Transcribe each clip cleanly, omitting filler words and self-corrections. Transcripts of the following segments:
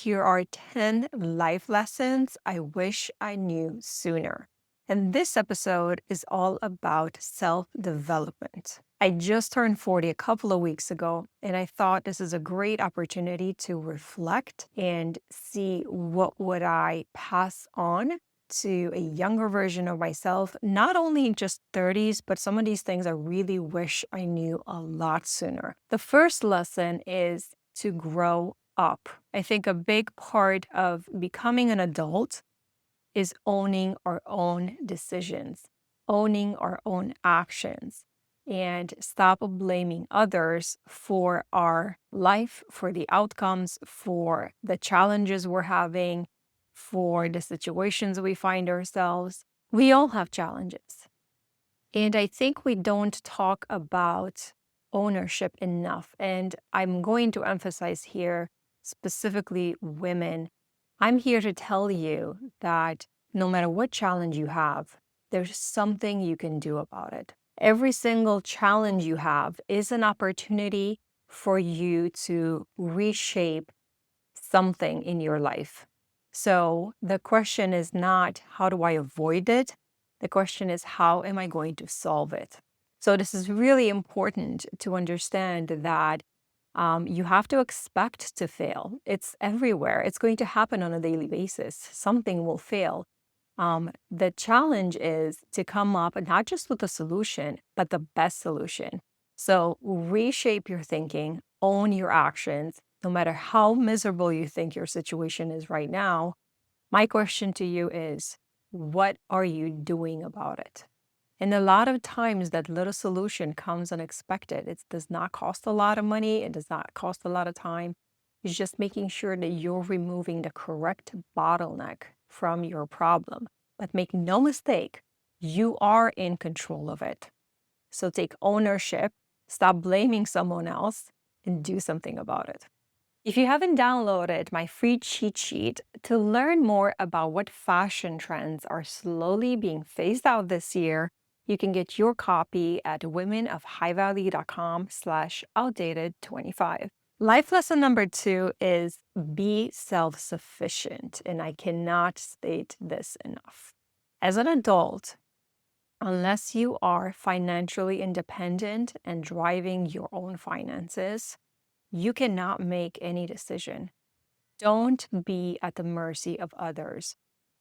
Here are 10 life lessons I wish I knew sooner. And this episode is all about self development. I just turned 40 a couple of weeks ago, and I thought this is a great opportunity to reflect and see what would I pass on to a younger version of myself, not only in just 30s, but some of these things I really wish I knew a lot sooner. The first lesson is to grow up. I think a big part of becoming an adult is owning our own decisions, owning our own actions, and stop blaming others for our life, for the outcomes, for the challenges we're having, for the situations we find ourselves. We all have challenges. And I think we don't talk about ownership enough. And I'm going to emphasize here specifically women. I'm here to tell you that no matter what challenge you have, there's something you can do about it. Every single challenge you have is an opportunity for you to reshape something in your life. So the question is not, how do I avoid it? The question is, how am I going to solve it? So this is really important to understand that you have to expect to fail. It's everywhere. It's going to happen on a daily basis. Something will fail. The challenge is to come up not just with a solution, but the best solution. So reshape your thinking, own your actions, no matter how miserable you think your situation is right now. My question to you is, what are you doing about it? And a lot of times that little solution comes unexpected. It does not cost a lot of money. It does not cost a lot of time. It's just making sure that you're removing the correct bottleneck from your problem. But make no mistake, you are in control of it. So take ownership, stop blaming someone else, and do something about it. If you haven't downloaded my free cheat sheet to learn more about what fashion trends are slowly being phased out this year, you can get your copy at womenofhighvalue.com/outdated25. Life lesson number 2 is be self-sufficient, and I cannot state this enough. As an adult, unless you are financially independent and driving your own finances, you cannot make any decision. Don't be at the mercy of others.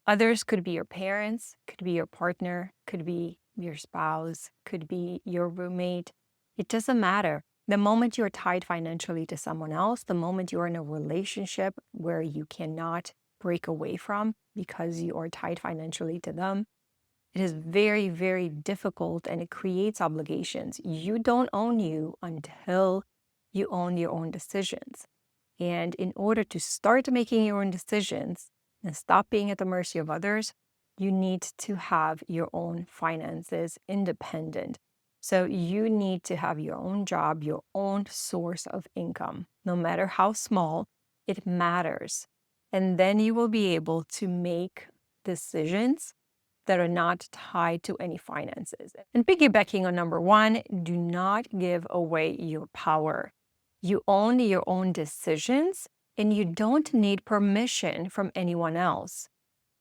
Others could be your parents, could be your partner, could be your spouse, could be your roommate. It doesn't matter. The moment you're tied financially to someone else, the moment you're in a relationship where you cannot break away from because you are tied financially to them, it is very, very difficult and it creates obligations. You don't own you until you own your own decisions. And in order to start making your own decisions and stop being at the mercy of others, you need to have your own finances independent. So you need to have your own job, your own source of income. No matter how small, it matters. And then you will be able to make decisions that are not tied to any finances. And piggybacking on number 1, do not give away your power. You own your own decisions and you don't need permission from anyone else.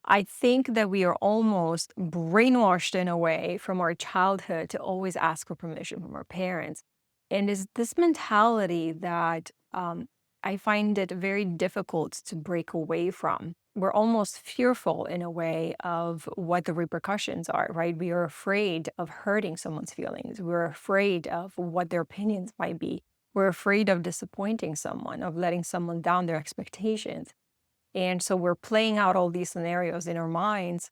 I think that we are almost brainwashed in a way from our childhood to always ask for permission from our parents. And it's this mentality that I find it very difficult to break away from. We're almost fearful in a way of what the repercussions are, right? We are afraid of hurting someone's feelings. We're afraid of what their opinions might be. We're afraid of disappointing someone, of letting someone down their expectations. And so we're playing out all these scenarios in our minds,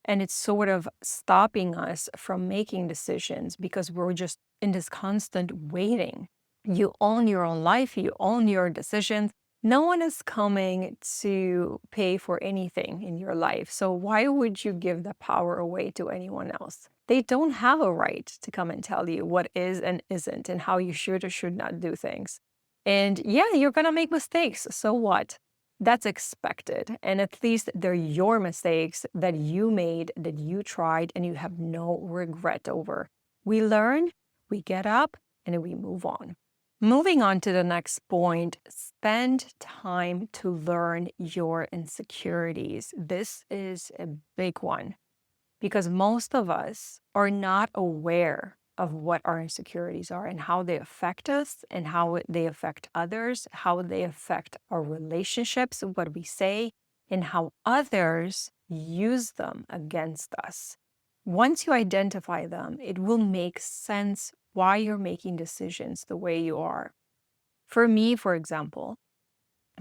and it's sort of stopping us from making decisions because we're just in this constant waiting. You own your own life, you own your decisions. No one is coming to pay for anything in your life. So why would you give the power away to anyone else? They don't have a right to come and tell you what is and isn't and how you should or should not do things. And yeah, you're going to make mistakes. So what? That's expected. And at least they're your mistakes that you made, that you tried, and you have no regret over. We learn, we get up, and we move on. Moving on to the next point, spend time to learn your insecurities. This is a big one because most of us are not aware of what our insecurities are and how they affect us and how they affect others, how they affect our relationships, what we say, and how others use them against us. Once you identify them, it will make sense why you're making decisions the way you are. For me, for example,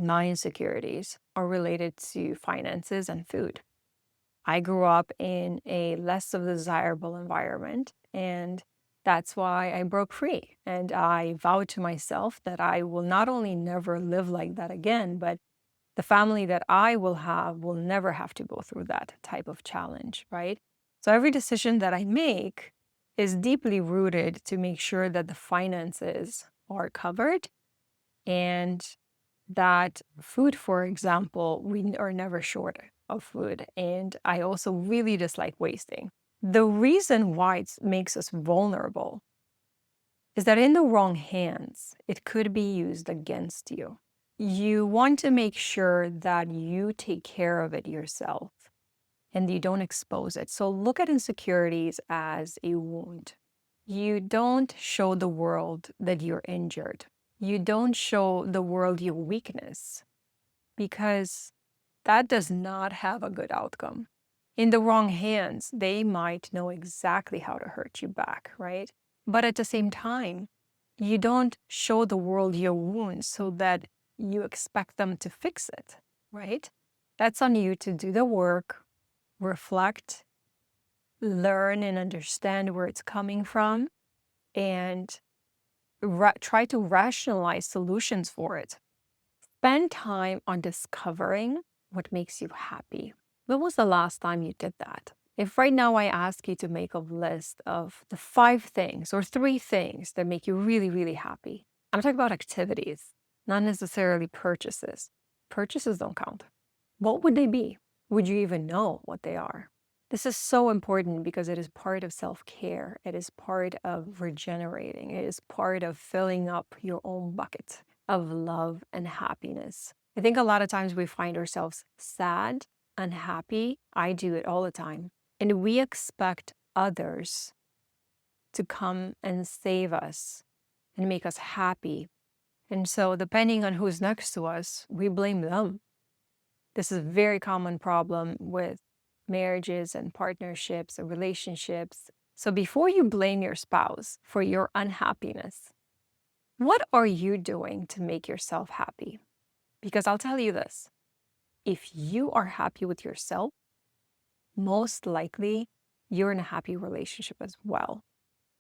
my insecurities are related to finances and food. I grew up in a less of desirable environment, and that's why I broke free. And I vowed to myself that I will not only never live like that again, but the family that I will have will never have to go through that type of challenge, right? So every decision that I make is deeply rooted to make sure that the finances are covered and that food, for example, we are never short of food. And I also really dislike wasting. The reason why it makes us vulnerable is that in the wrong hands, it could be used against you. You want to make sure that you take care of it yourself and you don't expose it. So look at insecurities as a wound. You don't show the world that you're injured. You don't show the world your weakness because that does not have a good outcome. In the wrong hands, they might know exactly how to hurt you back, right? But at the same time, you don't show the world your wounds so that you expect them to fix it, right? That's on you to do the work, reflect, learn and understand where it's coming from, and try to rationalize solutions for it. Spend time on discovering what makes you happy. When was the last time you did that? If right now I ask you to make a list of the 5 things or 3 things that make you really, really happy, I'm talking about activities, not necessarily purchases. Purchases don't count. What would they be? Would you even know what they are? This is so important because it is part of self-care. It is part of regenerating. It is part of filling up your own bucket of love and happiness. I think a lot of times we find ourselves sad, unhappy. I do it all the time. And we expect others to come and save us and make us happy. And so depending on who's next to us, we blame them. This is a very common problem with marriages and partnerships and relationships. So before you blame your spouse for your unhappiness, what are you doing to make yourself happy? Because I'll tell you this, if you are happy with yourself, most likely you're in a happy relationship as well.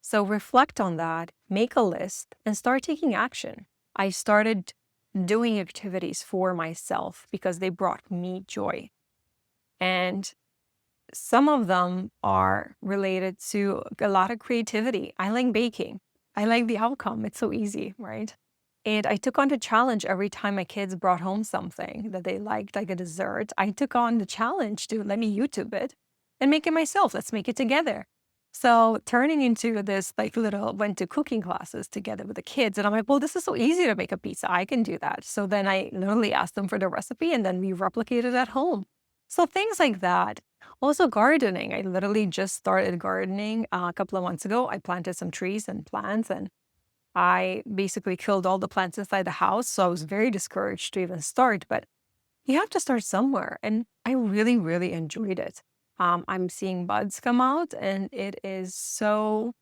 So reflect on that, make a list, and start taking action. I started doing activities for myself because they brought me joy. And some of them are related to a lot of creativity. I like baking. I like the outcome. It's so easy, right? And I took on the challenge every time my kids brought home something that they liked, like a dessert. I took on the challenge to let me YouTube it and make it myself. Let's make it together. So turning into this like little, went to cooking classes together with the kids. And I'm like, well, this is so easy to make a pizza. I can do that. So then I literally asked them for the recipe and then we replicated at home. So things like that. Also gardening. I literally just started gardening a couple of months ago. I planted some trees and plants and I basically killed all the plants inside the house. So I was very discouraged to even start, but you have to start somewhere. And I really, really enjoyed it. I'm seeing buds come out and it is so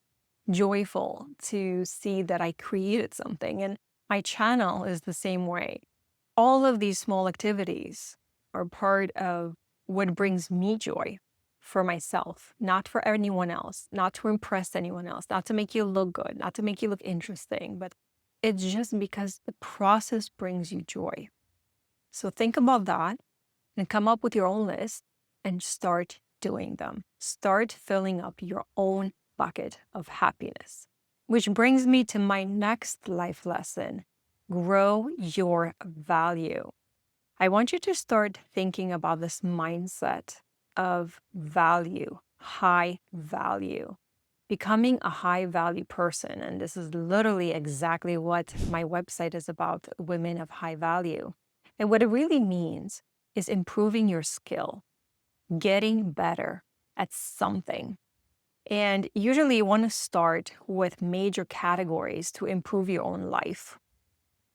joyful to see that I created something. And my channel is the same way. All of these small activities are part of what brings me joy for myself, not for anyone else, not to impress anyone else, not to make you look good, not to make you look interesting, but it's just because the process brings you joy. So think about that and come up with your own list and start doing them. Start filling up your own bucket of happiness. Which brings me to my next life lesson. Grow your value. I want you to start thinking about this mindset of value, high value. becoming a high value person. And this is literally exactly what my website is about, women of high value. And what it really means is improving your skill, getting better at something. And usually you want to start with major categories to improve your own life.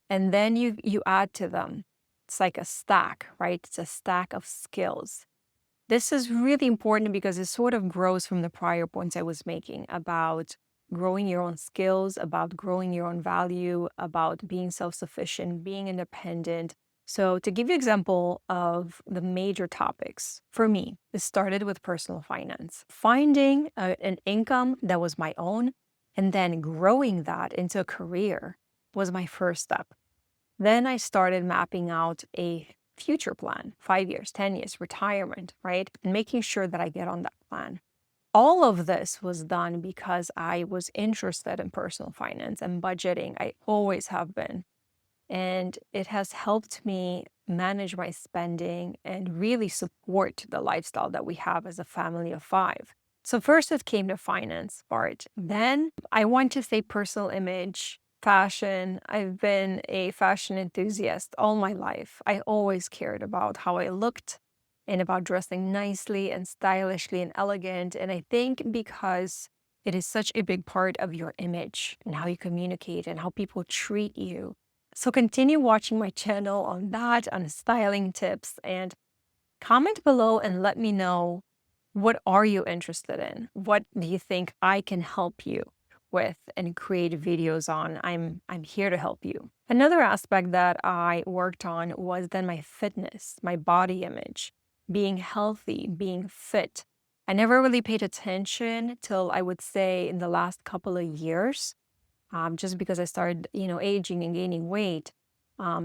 And then you add to them. It's like a stack, right? It's a stack of skills. This is really important because it sort of grows from the prior points I was making about growing your own skills, about growing your own value, about being self-sufficient, being independent. So to give you an example of the major topics, for me, it started with personal finance, finding an income that was my own, and then growing that into a career was my first step. Then I started mapping out a future plan, 5 years, 10 years, retirement, right? And making sure that I get on that plan. All of this was done because I was interested in personal finance and budgeting. I always have been. And it has helped me manage my spending and really support the lifestyle that we have as a family of 5. So first it came to finance part. Then I want to say personal image, fashion. I've been a fashion enthusiast all my life. I always cared about how I looked and about dressing nicely and stylishly and elegant. And I think because it is such a big part of your image and how you communicate and how people treat you. So continue watching my channel on that, on styling tips, and comment below and let me know, what are you interested in? What do you think I can help you with and create videos on? I'm here to help you. Another aspect that I worked on was then my fitness, my body image, being healthy, being fit. I never really paid attention till I would say in the last couple of years, just because I started, aging and gaining weight.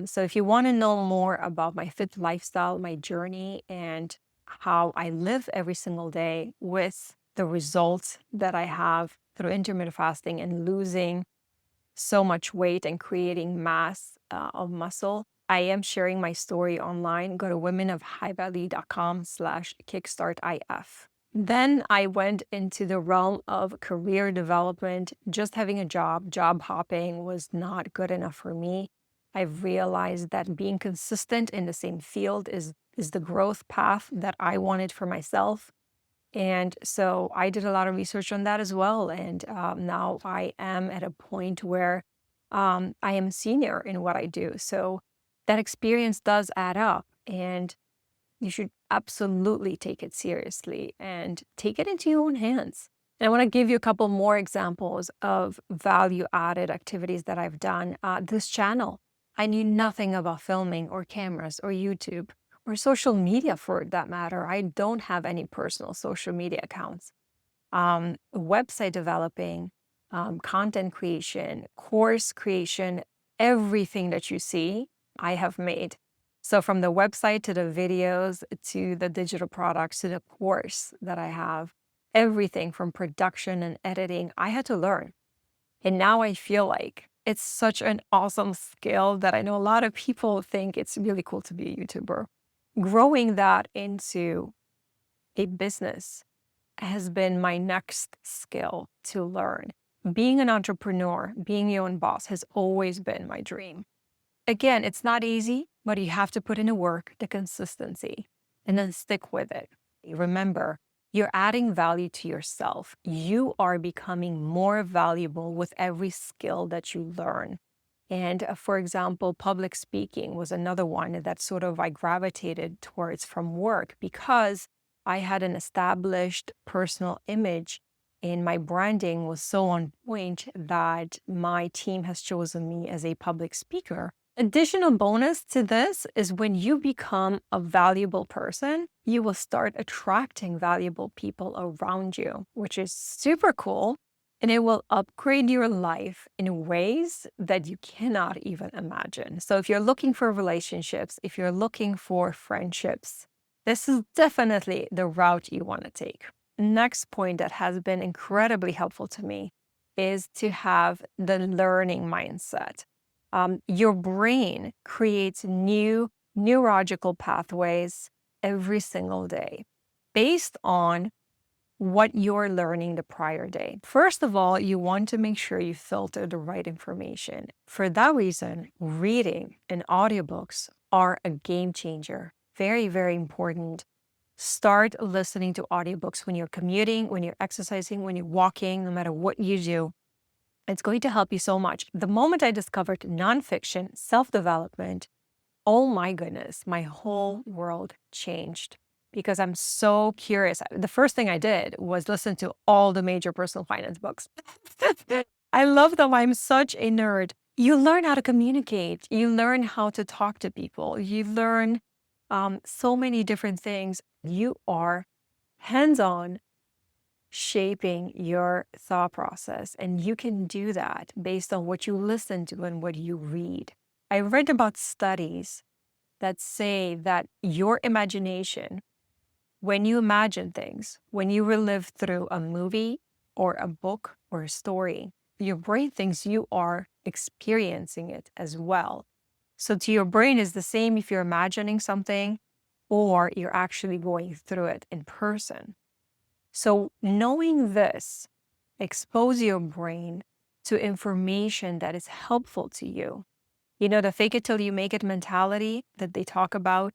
So if you want to know more about my fit lifestyle, my journey, and how I live every single day with the results that I have through intermittent fasting and losing so much weight and creating mass of muscle, I am sharing my story online. Go to womenofhighvalue.com/kickstartif. Then I went into the realm of career development. Just having a job hopping was not good enough for me. I've realized that being consistent in the same field is the growth path that I wanted for myself. And so I did a lot of research on that as well. And now I am at a point where I am senior in what I do. So that experience does add up. And you should absolutely take it seriously and take it into your own hands. And I want to give you a couple more examples of value-added activities that I've done. This channel, I knew nothing about filming or cameras or YouTube or social media for that matter. I don't have any personal social media accounts. Website developing, content creation, course creation, everything that you see, I have made. So from the website to the videos to the digital products to the course that I have, everything from production and editing, I had to learn. And now I feel like it's such an awesome skill that I know a lot of people think it's really cool to be a YouTuber. Growing that into a business has been my next skill to learn. Being an entrepreneur, being your own boss has always been my dream. Again, it's not easy, but you have to put in the work, the consistency, and then stick with it. Remember, you're adding value to yourself. You are becoming more valuable with every skill that you learn. And for example, public speaking was another one that sort of I gravitated towards from work because I had an established personal image and my branding was so on point that my team has chosen me as a public speaker. Additional bonus to this is when you become a valuable person, you will start attracting valuable people around you, which is super cool. And it will upgrade your life in ways that you cannot even imagine. So if you're looking for relationships, if you're looking for friendships, this is definitely the route you want to take. Next point that has been incredibly helpful to me is to have the learning mindset. Your brain creates new neurological pathways every single day based on what you're learning the prior day. First of all, you want to make sure you filter the right information. For that reason, reading and audiobooks are a game changer. Very, very important. Start listening to audiobooks when you're commuting, when you're exercising, when you're walking, no matter what you do. It's going to help you so much. The moment I discovered nonfiction, self-development, oh my goodness, my whole world changed because I'm so curious. The first thing I did was listen to all the major personal finance books. I love them. I'm such a nerd. You learn how to communicate. You learn how to talk to people. You learn so many different things. You are hands-on shaping your thought process, and you can do that based on what you listen to and what you read. I read about studies that say that your imagination, when you imagine things, when you relive through a movie or a book or a story, your brain thinks you are experiencing it as well. So to your brain is the same if you're imagining something or you're actually going through it in person. So knowing this, expose your brain to information that is helpful to you. You know, the fake it till you make it mentality that they talk about,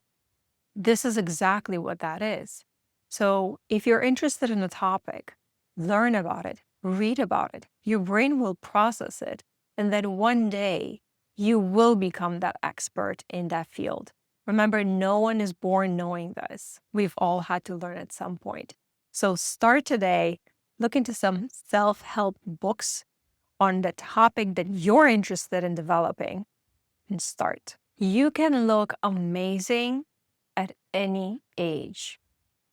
this is exactly what that is. So if you're interested in a topic, learn about it, read about it. Your brain will process it. And then one day you will become that expert in that field. Remember, no one is born knowing this. We've all had to learn at some point. So start today, look into some self-help books on the topic that you're interested in developing and start. You can look amazing at any age.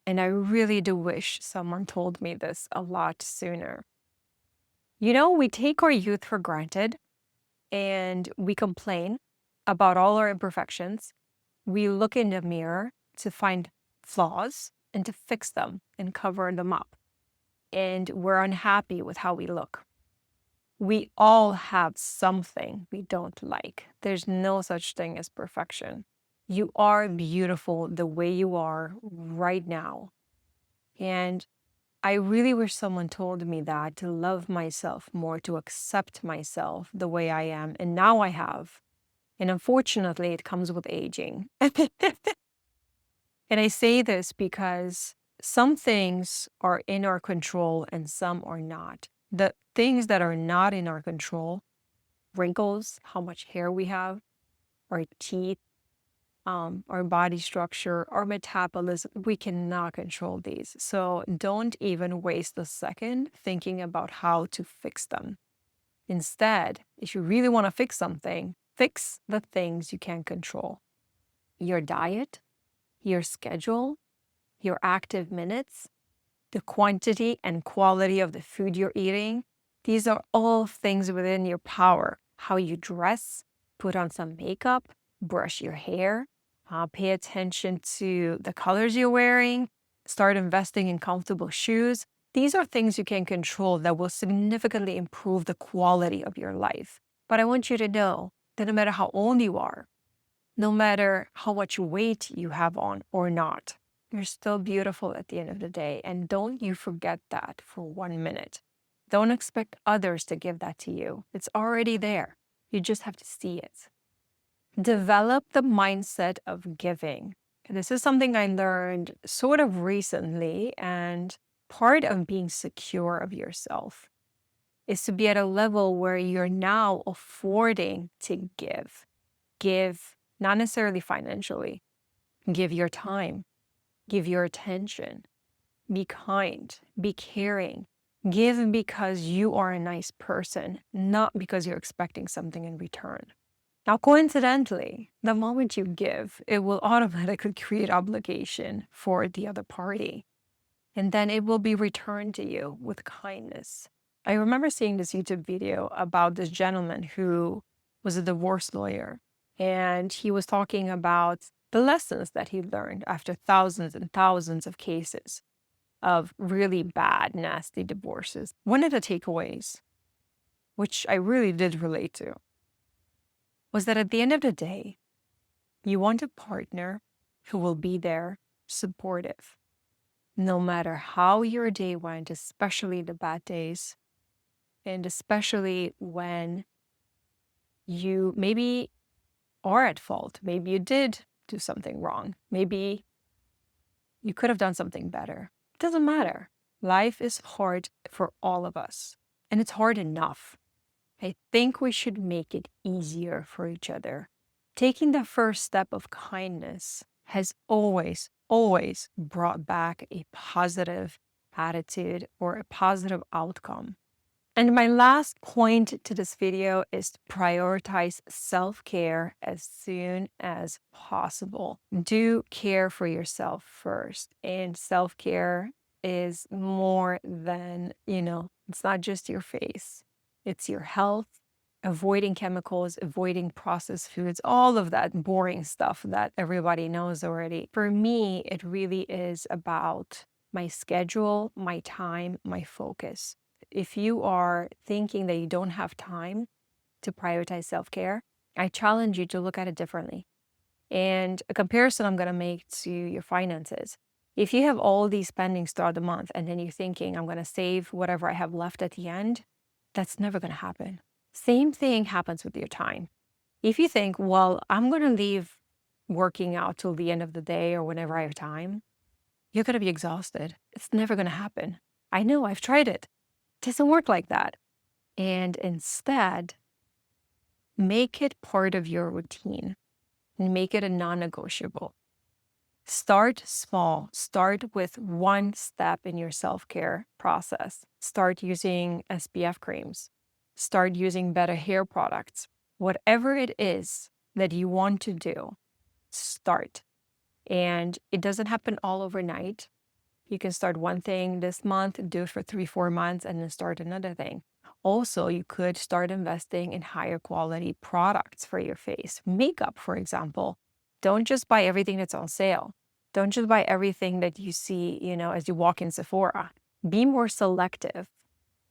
And I really do wish someone told me this a lot sooner. You know, we take our youth for granted and we complain about all our imperfections. We look in the mirror to find flaws and to fix them and cover them up. And we're unhappy with how we look. We all have something we don't like. There's no such thing as perfection. You are beautiful the way you are right now. And I really wish someone told me that, to love myself more, to accept myself the way I am. And now I have. And unfortunately, it comes with aging. And I say this because some things are in our control and some are not. The things that are not in our control, wrinkles, how much hair we have, our teeth, our body structure, our metabolism, we cannot control these. So don't even waste a second thinking about how to fix them. Instead, if you really want to fix something, fix the things you can control. Your diet, your schedule, your active minutes, the quantity and quality of the food you're eating. These are all things within your power. How you dress, put on some makeup, brush your hair, pay attention to the colors you're wearing, start investing in comfortable shoes. These are things you can control that will significantly improve the quality of your life. But I want you to know that no matter how old you are, no matter how much weight you have on or not, you're still beautiful at the end of the day. And don't you forget that for 1 minute. Don't expect others to give that to you. It's already there. You just have to see it. Develop the mindset of giving. This is something I learned sort of recently, and part of being secure of yourself is to be at a level where you're now affording to give. Give, not necessarily financially. Give your time. Give your attention. Be kind. Be caring. Give because you are a nice person, not because you're expecting something in return. Now, coincidentally, the moment you give, it will automatically create obligation for the other party. And then it will be returned to you with kindness. I remember seeing this YouTube video about this gentleman who was a divorce lawyer. And he was talking about the lessons that he learned after thousands and thousands of cases of really bad, nasty divorces. One of the takeaways, which I really did relate to, was that at the end of the day, you want a partner who will be there, supportive. no matter how your day went, especially the bad days, and especially when you maybe are at fault. Maybe you did do something wrong. Maybe you could have done something better. It doesn't matter. Life is hard for all of us, and it's hard enough. I think we should make it easier for each other. Taking the first step of kindness has always, always brought back a positive attitude or a positive outcome. And my last point to this video is to prioritize self-care as soon as possible. Do care for yourself first. And self-care is more than, it's not just your face, it's your health, avoiding chemicals, avoiding processed foods, all of that boring stuff that everybody knows already. For me, it really is about my schedule, my time, my focus. If you are thinking that you don't have time to prioritize self-care, I challenge you to look at it differently. And a comparison I'm going to make to your finances. If you have all these spendings throughout the month and then you're thinking, I'm going to save whatever I have left at the end, that's never going to happen. Same thing happens with your time. If you think, well, I'm going to leave working out till the end of the day or whenever I have time, you're going to be exhausted. It's never going to happen. I know, I've tried it. Doesn't work like that. And instead, make it part of your routine and make it a non-negotiable. Start small. Start with one step in your self-care process. Start using SPF creams. Start using better hair products. Whatever it is that you want to do, start. And it doesn't happen all overnight. You can start one thing this month, do it for 3-4 months, and then start another thing. Also, you could start investing in higher quality products for your face. Makeup, for example. Don't just buy everything that's on sale. Don't just buy everything that you see, as you walk in Sephora. Be more selective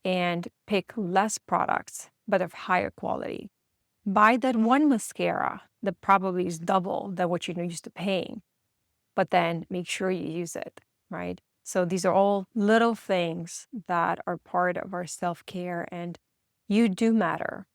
and pick less products, but of higher quality. Buy that one mascara that probably is double than what you're used to paying, but then make sure you use it. Right? So these are all little things that are part of our self-care, and you do matter,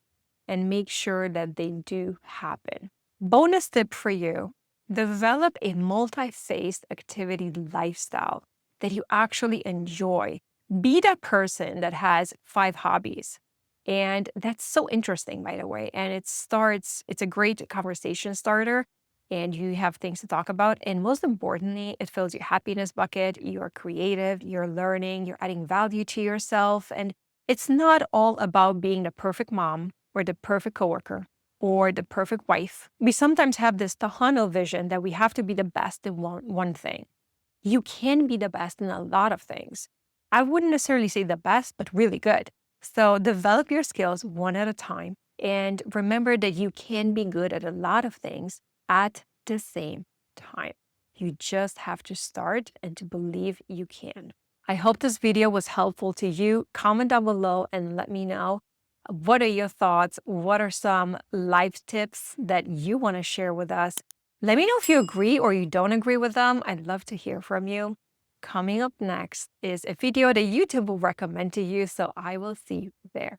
and make sure that they do happen. Bonus tip for you, develop a multi-phased activity lifestyle that you actually enjoy. Be that person that has 5 hobbies. And that's so interesting, by the way. And it's a great conversation starter, and you have things to talk about. And most importantly, it fills your happiness bucket. You're creative, you're learning, you're adding value to yourself. And it's not all about being the perfect mom or the perfect coworker or the perfect wife. We sometimes have this tunnel vision that we have to be the best in one thing. You can be the best in a lot of things. I wouldn't necessarily say the best, but really good. So develop your skills one at a time. And remember that you can be good at a lot of things at the same time. You just have to start and to believe you can. I hope this video was helpful to you. Comment down below and let me know, what are your thoughts? What are some life tips that you want to share with us? Let me know if you agree or you don't agree with them. I'd love to hear from you. Coming up next is a video that YouTube will recommend to you, so I will see you there.